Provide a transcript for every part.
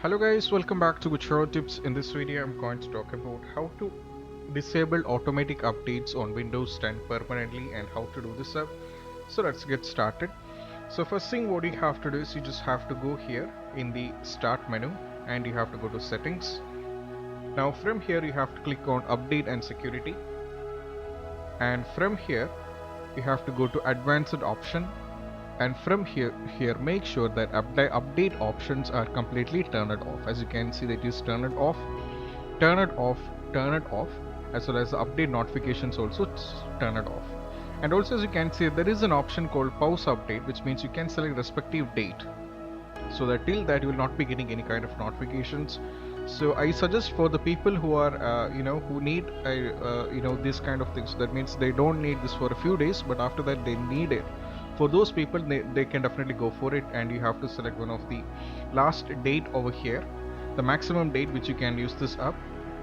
Hello guys, welcome back to Gucharo Tips. In this video I'm going to talk about how to disable automatic updates on Windows 10 permanently and how to do this up. So let's get started. So first thing what you have to do is you just have to go here in the start menu and you have to go to settings. Now from here you have to click on update and security, and from here you have to go to advanced option, and from here make sure that update options are completely turned off. As you can see, that is turn it off, as well as the update notifications also turn it off. And also, as you can see, there is an option called pause update, which means you can select respective date, so that till that you will not be getting any kind of notifications. So I suggest for the people who are who need this kind of things, that means they don't need this for a few days, but after that they need it. For those people, they can definitely go for it, and you have to select one of the last date over here, the maximum date which you can use this up.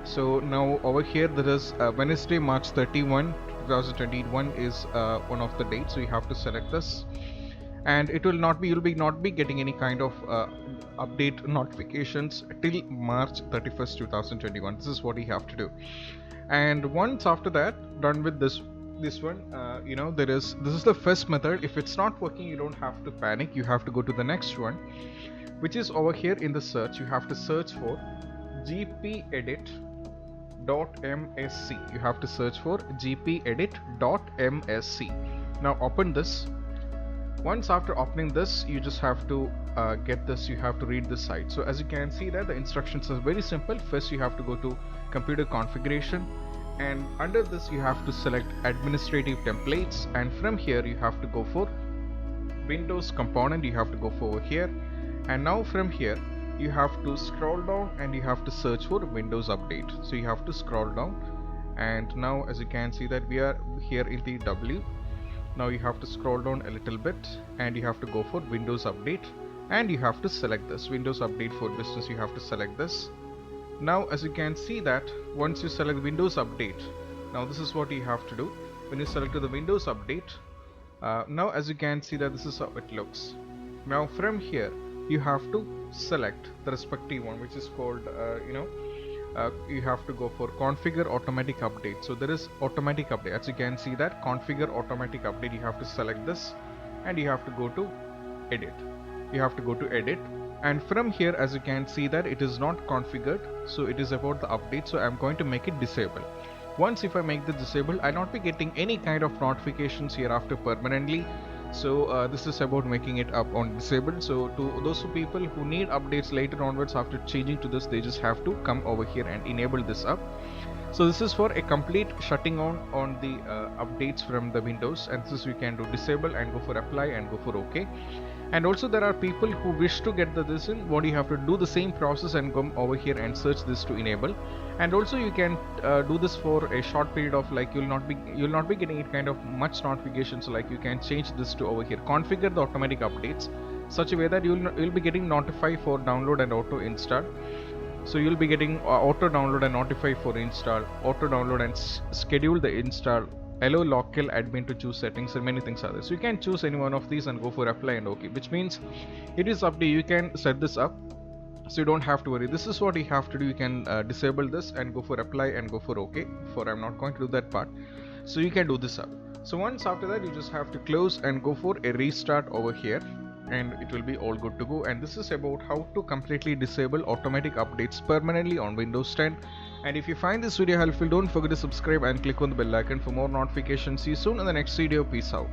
So now over here there is Wednesday, March 31, 2021 is one of the dates, so you have to select this, and it will not be, you'll be not be getting any kind of update notifications till March 31st, 2021. This is what you have to do. And once after that done with this one, this is the first method. If it's not working, you don't have to panic. You have to go to the next one, which is over here in the search. You have to search for gpedit.msc. You have to search for gpedit.msc. Now open this. Once after opening this, you just have to get this, you have to read this site. So as you can see that the instructions are very simple. First you have to go to computer configuration, and under this you have to select administrative templates, and from here you have to go for Windows component. You have to go for over here, and now from here you have to scroll down and you have to search for Windows update. So you have to scroll down, and now as you can see that we are here in the W. Now you have to scroll down a little bit and you have to go for Windows update, and you have to select this Windows update for business. You have to select this. Now as you can see that once you select Windows update, now this is what you have to do. When you select the Windows update, now as you can see that this is how it looks. Now from here you have to select the respective one, which is called you have to go for configure automatic update. So there is automatic update. As you can see that configure automatic update, you have to select this and you have to go to edit. You have to go to edit, and from here as you can see that it is not configured, so it is about the update. So I'm going to make it disable. Once if I make the disable, I'll not be getting any kind of notifications hereafter permanently. So this is about making it up on disabled. So to those people who need updates later onwards after changing to this, they just have to come over here and enable this up. So this is for a complete shutting on the updates from the Windows, and this we can do disable and go for apply and go for OK. And also there are people who wish to get this in. What you have to do the same process and come over here and search this to enable. And also you can do this for a short period of, like, you'll not be getting it kind of much notifications. Like you can change this to over here configure the automatic updates such a way that you'll be getting notified for download and auto install. So you'll be getting auto download and notify for install, auto download and schedule the install, allow local admin to choose settings, and many things are there. So you can choose any one of these and go for apply and OK, which means it is up to you. You can set this up, so you don't have to worry. This is what you have to do. You can disable this and go for apply and go for OK. For I'm not going to do that part, so you can do this up. So once after that you just have to close and go for a restart over here, and it will be all good to go. And this is about how to completely disable automatic updates permanently on Windows 10. And if you find this video helpful, don't forget to subscribe and click on the bell icon for more notifications. See you soon in the next video. Peace out.